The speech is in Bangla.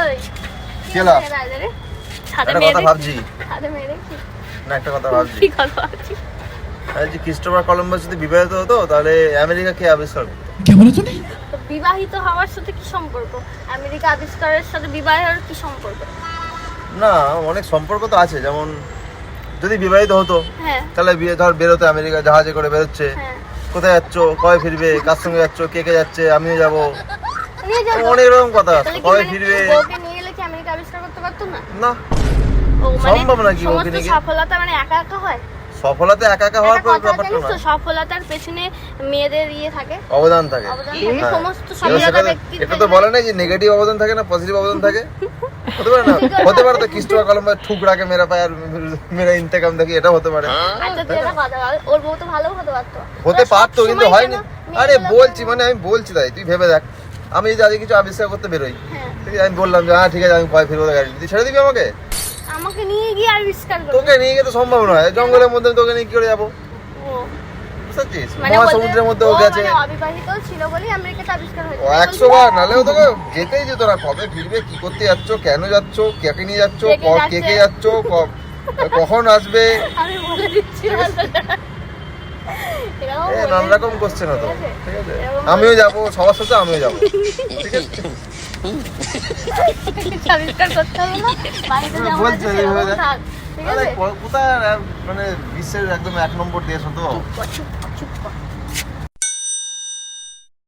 ওই কি হলো? ছাদে একটা মেয়ে কথা দেখছি। ভাবছি ছাদে মেয়ে দেখছি। না, একটা কথা ভাবছি। কি কথা ভাবছি? আরে যে ক্রিস্টোফার কলম্বাস যদি বিবাহিত হতো তাহলে আমেরিকা কে আবিষ্কার করতো? তো বিবাহিত হওয়ার সাথে কি সম্পর্ক? আমেরিকা আবিষ্কারের সাথে বিবাহের কি সম্পর্ক? না, অনেক সম্পর্ক তো আছে। যেমন যদি বিবাহিত হতো হ্যাঁ তাহলে বিয়ে ধর বেরোতে, আমেরিকা জাহাজে করে বেরোচ্ছে, হ্যাঁ কোথায় যাচ্ছ, কবে ফিরবে, কার সঙ্গে যাচ্ছ, কে কে যাচ্ছে, আমিও যাবো, নিয়ে যাবো। অনেক রকম কথা আছে। তাহলে কি কবে মানে ফিরবে বউকে নিয়ে গেলে কি আমেরিকা আবিষ্কার করতে পারতো না? না, ও সম্ভব নাকি বউকে সমস্ত নিয়ে গিয়ে? সফলতা মানে একা একা হয়? সফলতা একা একা হওয়ার একটা পর কথা ব্যাপারটা জানিস তো, না, সফলতার পেছনে মেয়েদের ইয়ে থাকে, অবদান থাকে। অবদান থাকে। হ্যাঁ। সমস্ত এবার সফলতা সেখানে ব্যক্তির এটা তো বলে না যে নেগেটিভ অবদান থাকে না, পজিটিভ অবদান থাকে। হতে পারে না, হতে পারে তো ক্রিস্টোফার কলম্বাস ঠুকরাকে মেরা পায় আর মেরা ইন্তেকাম দেখি, এটা হতে পারে। আচ্ছা তুই একটা কথা বল, ওর বউ তো ভালো হতে পারতো। হতে ওরা পারতো সবসময় কিন্তু হয়নি। কেন মেয়েগুলো আরে কেন- বলছি, মানে আমি বলছি তাই, তুই ভেবে দেখ, আমি যদি আজকে কিছু আবিষ্কার করতে বেরোই, হ্যাঁ। ঠিক আছে, আমি বললাম যে হ্যাঁ ঠিক আছে আমি কয় ফিরবো গাড়ি, তুই ছেড়ে দিবি আমাকে? আমাকে নিয়ে গিয়ে আবিষ্কার করবে। তোকে নিয়ে গিয়ে তো সম্ভব নয়, জঙ্গলের মধ্যে আমি তোকে নিয়ে কি করে যাবো? ও, বুঝতে পারছিস? মানে মহাসমুদ্রের মধ্যে ও গেছে মানে অবিবাহিত ছিল বলেই আমেরিকাতে আবিষ্কার হয়েছে। ও 100 বার, নাহলে ও তোকে যেতেই যেত না। কবে ফিরবে, কি করতে যাচ্ছ, কেন যাচ্ছ, কাকে নিয়ে যাচ্ছ, কে কে কে কে যাচ্ছে? যাচ্ছ, কখন আসবে, আমি বলে দিচ্ছি এরকম এ বলে নানা রকম দিচ্ছি। কোশ্চেন হতো, ঠিক আছে? ঠিক আছে? এরকম আমিও যাবো সবার সাথে, আমিও যাবো, ঠিক আছে? কিছু আবিষ্কার করতে হবে না, বাড়িতে যেমন বলছে আছে এইভাবে সেরকম দেখ। থাক, ঠিক আরে আছে? কোথায় মানে বিশ্বের একদম 1 নম্বর দেশ হতো। চুপ কর, চুপ কর, চুপ কর।